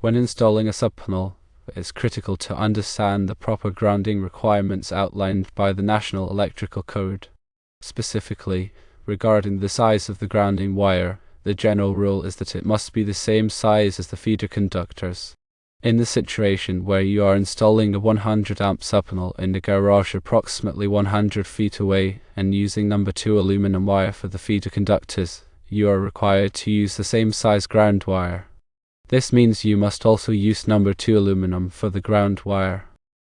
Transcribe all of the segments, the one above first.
When installing a subpanel, it is critical to understand the proper grounding requirements outlined by the National Electrical Code. Specifically, regarding the size of the grounding wire, the general rule is that it must be the same size as the feeder conductors. In the situation where you are installing a 100 amp subpanel in the garage approximately 100 feet away and using number 2 aluminum wire for the feeder conductors, you are required to use the same size ground wire. This means you must also use number 2 aluminum for the ground wire.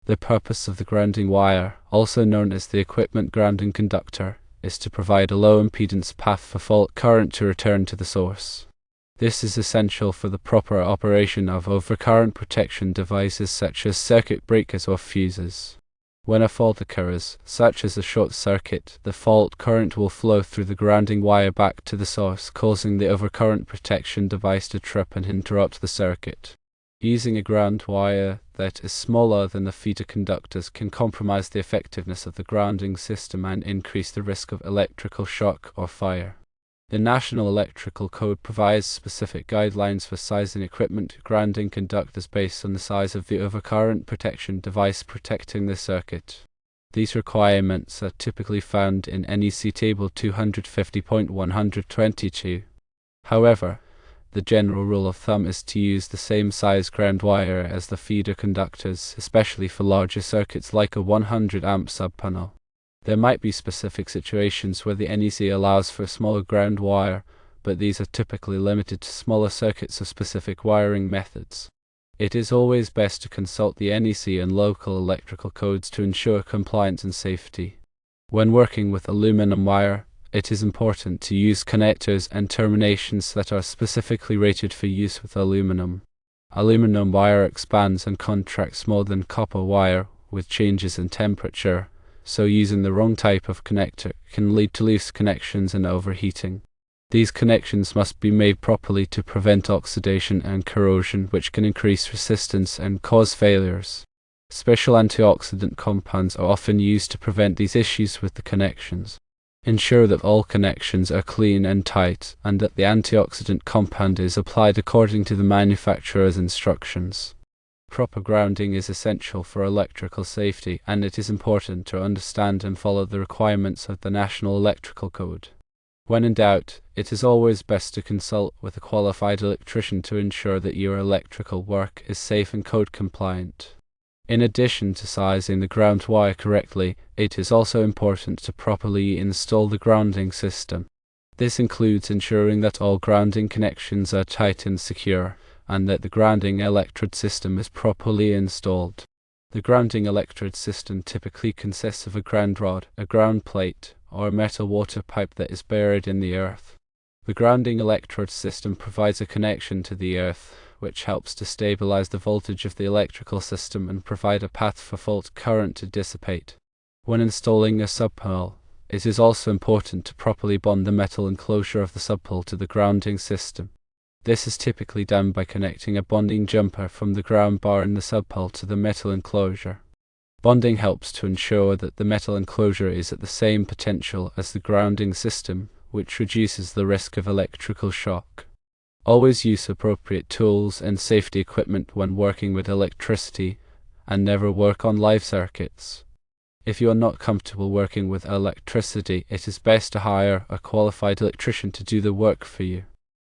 The purpose of the grounding wire, also known as the equipment grounding conductor, is to provide a low impedance path for fault current to return to the source. This is essential for the proper operation of overcurrent protection devices such as circuit breakers or fuses. When a fault occurs, such as a short circuit, the fault current will flow through the grounding wire back to the source, causing the overcurrent protection device to trip and interrupt the circuit. Using a ground wire that is smaller than the feeder conductors can compromise the effectiveness of the grounding system and increase the risk of electrical shock or fire. The National Electrical Code provides specific guidelines for sizing equipment grounding conductors based on the size of the overcurrent protection device protecting the circuit. These requirements are typically found in NEC Table 250.122. However, the general rule of thumb is to use the same size ground wire as the feeder conductors, especially for larger circuits like a 100 amp subpanel. There might be specific situations where the NEC allows for a smaller ground wire, but these are typically limited to smaller circuits or specific wiring methods. It is always best to consult the NEC and local electrical codes to ensure compliance and safety. When working with aluminum wire, it is important to use connectors and terminations that are specifically rated for use with aluminum. Aluminum wire expands and contracts more than copper wire with changes in temperature, so using the wrong type of connector can lead to loose connections and overheating. These connections must be made properly to prevent oxidation and corrosion, which can increase resistance and cause failures. Special antioxidant compounds are often used to prevent these issues with the connections. Ensure that all connections are clean and tight, and that the antioxidant compound is applied according to the manufacturer's instructions. Proper grounding is essential for electrical safety, and it is important to understand and follow the requirements of the National Electrical Code. When in doubt, it is always best to consult with a qualified electrician to ensure that your electrical work is safe and code compliant. In addition to sizing the ground wire correctly, it is also important to properly install the grounding system. This includes ensuring that all grounding connections are tight and secure, and that the grounding electrode system is properly installed. The grounding electrode system typically consists of a ground rod, a ground plate, or a metal water pipe that is buried in the earth. The grounding electrode system provides a connection to the earth, which helps to stabilize the voltage of the electrical system and provide a path for fault current to dissipate. When installing a subpanel, it is also important to properly bond the metal enclosure of the subpanel to the grounding system. This is typically done by connecting a bonding jumper from the ground bar in the subpanel to the metal enclosure. Bonding helps to ensure that the metal enclosure is at the same potential as the grounding system, which reduces the risk of electrical shock. Always use appropriate tools and safety equipment when working with electricity, and never work on live circuits. If you are not comfortable working with electricity, it is best to hire a qualified electrician to do the work for you.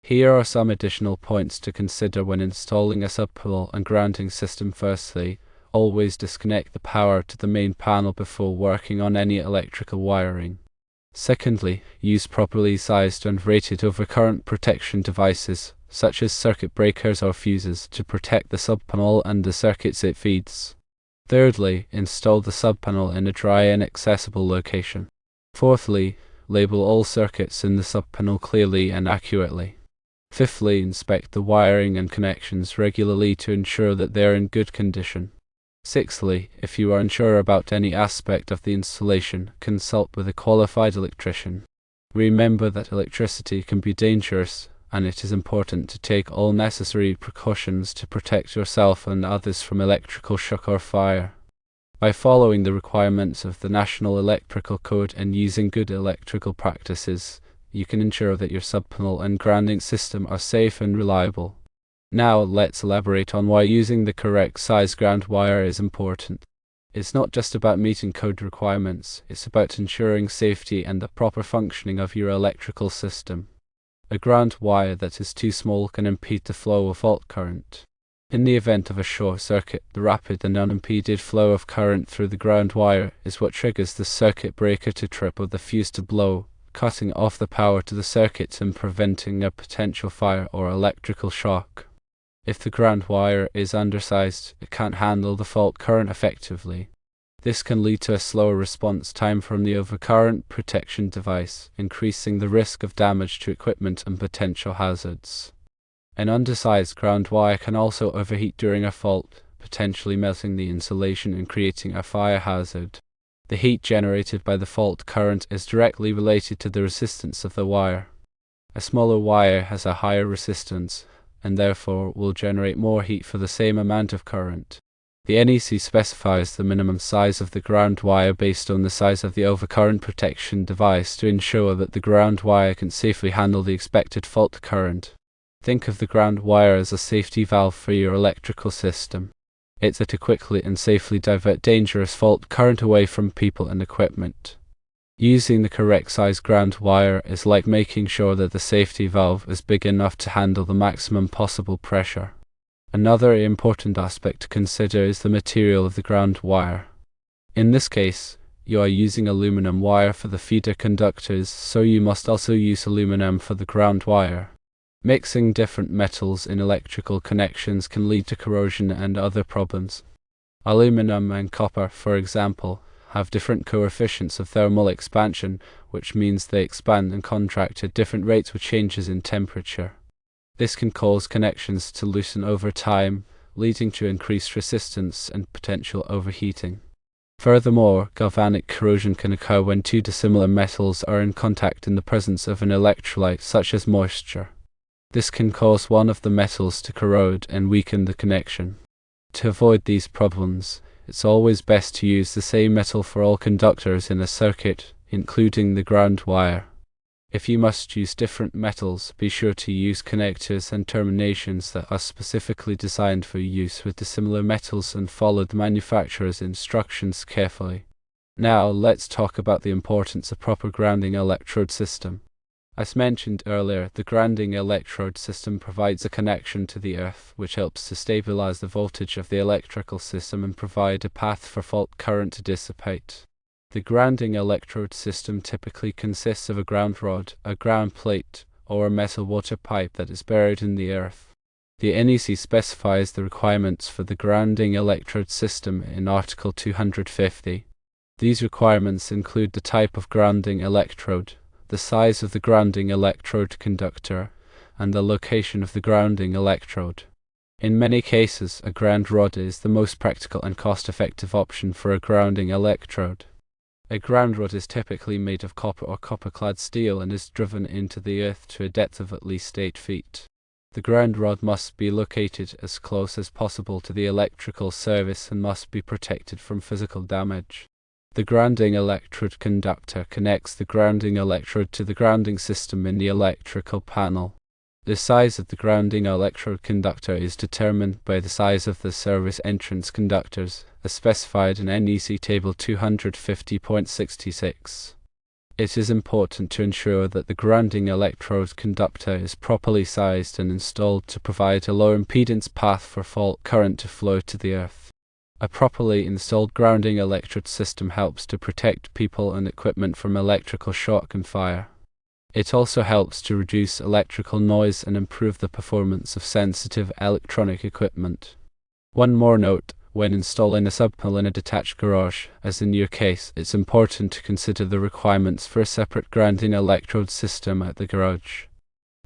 Here are some additional points to consider when installing a subpanel and grounding system. Firstly, always disconnect the power to the main panel before working on any electrical wiring. Secondly, use properly sized and rated overcurrent protection devices, such as circuit breakers or fuses, to protect the subpanel and the circuits it feeds. Thirdly, install the subpanel in a dry and accessible location. Fourthly, label all circuits in the subpanel clearly and accurately. Fifthly, inspect the wiring and connections regularly to ensure that they are in good condition. Sixthly, if you are unsure about any aspect of the installation, consult with a qualified electrician. Remember that electricity can be dangerous, and it is important to take all necessary precautions to protect yourself and others from electrical shock or fire. By following the requirements of the National Electrical Code and using good electrical practices, you can ensure that your subpanel and grounding system are safe and reliable. Now let's elaborate on why using the correct size ground wire is important. It's not just about meeting code requirements, it's about ensuring safety and the proper functioning of your electrical system. A ground wire that is too small can impede the flow of fault current. In the event of a short circuit, the rapid and unimpeded flow of current through the ground wire is what triggers the circuit breaker to trip or the fuse to blow, cutting off the power to the circuit and preventing a potential fire or electrical shock. If the ground wire is undersized, it can't handle the fault current effectively. This can lead to a slower response time from the overcurrent protection device, increasing the risk of damage to equipment and potential hazards. An undersized ground wire can also overheat during a fault, potentially melting the insulation and creating a fire hazard. The heat generated by the fault current is directly related to the resistance of the wire. A smaller wire has a higher resistance, and therefore will generate more heat for the same amount of current. The NEC specifies the minimum size of the ground wire based on the size of the overcurrent protection device to ensure that the ground wire can safely handle the expected fault current. Think of the ground wire as a safety valve for your electrical system. It's there to quickly and safely divert dangerous fault current away from people and equipment. Using the correct size ground wire is like making sure that the safety valve is big enough to handle the maximum possible pressure. Another important aspect to consider is the material of the ground wire. In this case, you are using aluminum wire for the feeder conductors, so you must also use aluminum for the ground wire. Mixing different metals in electrical connections can lead to corrosion and other problems. Aluminum and copper, for example, have different coefficients of thermal expansion, which means they expand and contract at different rates with changes in temperature. This can cause connections to loosen over time, leading to increased resistance and potential overheating. Furthermore, galvanic corrosion can occur when two dissimilar metals are in contact in the presence of an electrolyte such as moisture. This can cause one of the metals to corrode and weaken the connection. To avoid these problems, it's always best to use the same metal for all conductors in a circuit, including the ground wire. If you must use different metals, be sure to use connectors and terminations that are specifically designed for use with dissimilar metals and follow the manufacturer's instructions carefully. Now let's talk about the importance of proper grounding electrode system. As mentioned earlier, the grounding electrode system provides a connection to the earth, which helps to stabilize the voltage of the electrical system and provide a path for fault current to dissipate. The grounding electrode system typically consists of a ground rod, a ground plate, or a metal water pipe that is buried in the earth. The NEC specifies the requirements for the grounding electrode system in Article 250. These requirements include the type of grounding electrode, the size of the grounding electrode conductor, and the location of the grounding electrode. In many cases, a ground rod is the most practical and cost-effective option for a grounding electrode. A ground rod is typically made of copper or copper-clad steel and is driven into the earth to a depth of at least 8 feet. The ground rod must be located as close as possible to the electrical service and must be protected from physical damage. The grounding electrode conductor connects the grounding electrode to the grounding system in the electrical panel. The size of the grounding electrode conductor is determined by the size of the service entrance conductors, as specified in NEC Table 250.66. It is important to ensure that the grounding electrode conductor is properly sized and installed to provide a low impedance path for fault current to flow to the earth. A properly installed grounding electrode system helps to protect people and equipment from electrical shock and fire. It also helps to reduce electrical noise and improve the performance of sensitive electronic equipment. One more note, when installing a subpanel in a detached garage, as in your case, it's important to consider the requirements for a separate grounding electrode system at the garage.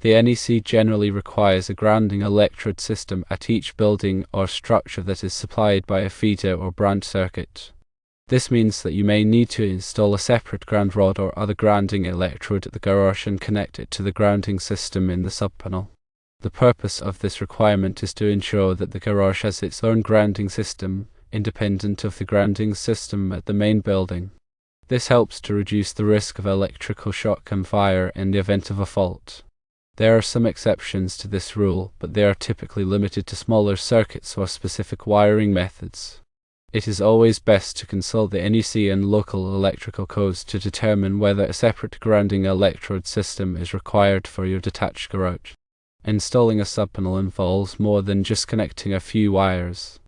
The NEC generally requires a grounding electrode system at each building or structure that is supplied by a feeder or branch circuit. This means that you may need to install a separate ground rod or other grounding electrode at the garage and connect it to the grounding system in the subpanel. The purpose of this requirement is to ensure that the garage has its own grounding system, independent of the grounding system at the main building. This helps to reduce the risk of electrical shock and fire in the event of a fault. There are some exceptions to this rule, but they are typically limited to smaller circuits or specific wiring methods. It is always best to consult the NEC and local electrical codes to determine whether a separate grounding electrode system is required for your detached garage. Installing a subpanel involves more than just connecting a few wires.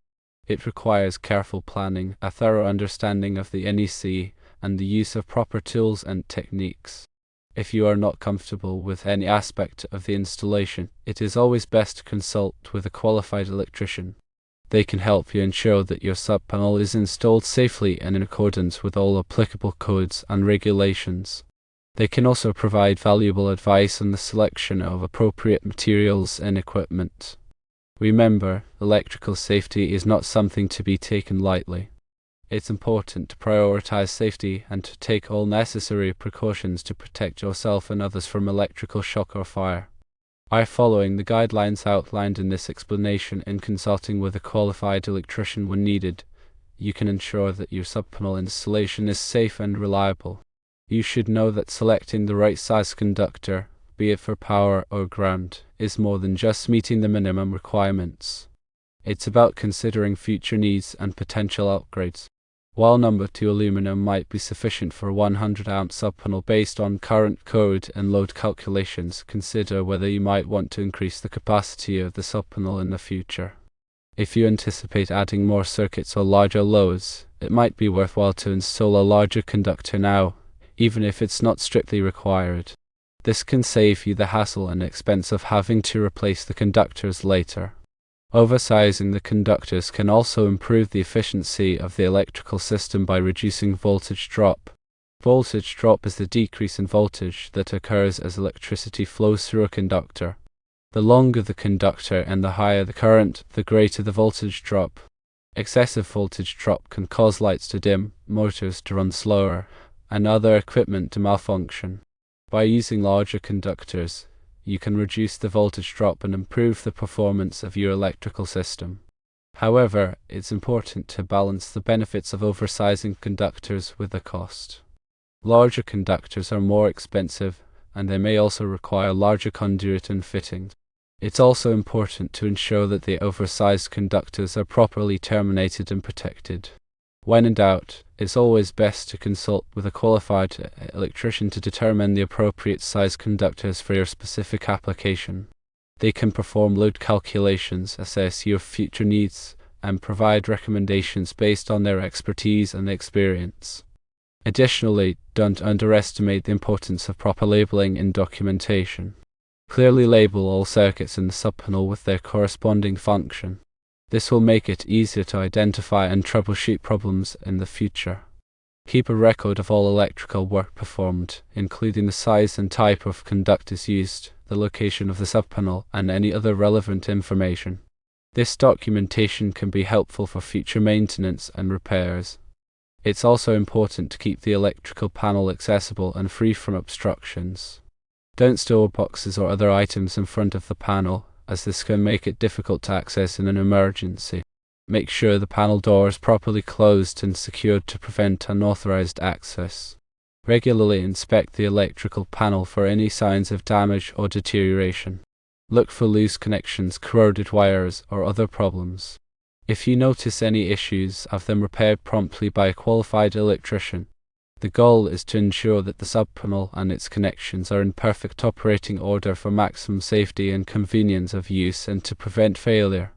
It requires careful planning, a thorough understanding of the NEC, and the use of proper tools and techniques. If you are not comfortable with any aspect of the installation, it is always best to consult with a qualified electrician. They can help you ensure that your subpanel is installed safely and in accordance with all applicable codes and regulations. They can also provide valuable advice on the selection of appropriate materials and equipment. Remember, electrical safety is not something to be taken lightly. It's important to prioritize safety and to take all necessary precautions to protect yourself and others from electrical shock or fire. By following the guidelines outlined in this explanation and consulting with a qualified electrician when needed, you can ensure that your subpanel installation is safe and reliable. You should know that selecting the right size conductor, be it for power or ground, is more than just meeting the minimum requirements. It's about considering future needs and potential upgrades. While number 2 aluminum might be sufficient for a 100 amp subpanel based on current code and load calculations, consider whether you might want to increase the capacity of the subpanel in the future. If you anticipate adding more circuits or larger loads, it might be worthwhile to install a larger conductor now, even if it's not strictly required. This can save you the hassle and expense of having to replace the conductors later. Oversizing the conductors can also improve the efficiency of the electrical system by reducing voltage drop. Voltage drop is the decrease in voltage that occurs as electricity flows through a conductor. The longer the conductor and the higher the current, the greater the voltage drop. Excessive voltage drop can cause lights to dim, motors to run slower, and other equipment to malfunction. By using larger conductors, you can reduce the voltage drop and improve the performance of your electrical system. However, it's important to balance the benefits of oversizing conductors with the cost. Larger conductors are more expensive, and they may also require larger conduit and fittings. It's also important to ensure that the oversized conductors are properly terminated and protected. When in doubt, it's always best to consult with a qualified electrician to determine the appropriate size conductors for your specific application. They can perform load calculations, assess your future needs, and provide recommendations based on their expertise and experience. Additionally, don't underestimate the importance of proper labeling and documentation. Clearly label all circuits in the subpanel with their corresponding function. This will make it easier to identify and troubleshoot problems in the future. Keep a record of all electrical work performed, including the size and type of conductors used, the location of the subpanel, and any other relevant information. This documentation can be helpful for future maintenance and repairs. It's also important to keep the electrical panel accessible and free from obstructions. Don't store boxes or other items in front of the panel, as this can make it difficult to access in an emergency. Make sure the panel door is properly closed and secured to prevent unauthorized access. Regularly inspect the electrical panel for any signs of damage or deterioration. Look for loose connections, corroded wires, or other problems. If you notice any issues, have them repaired promptly by a qualified electrician. The goal is to ensure that the subpanel and its connections are in perfect operating order for maximum safety and convenience of use and to prevent failure.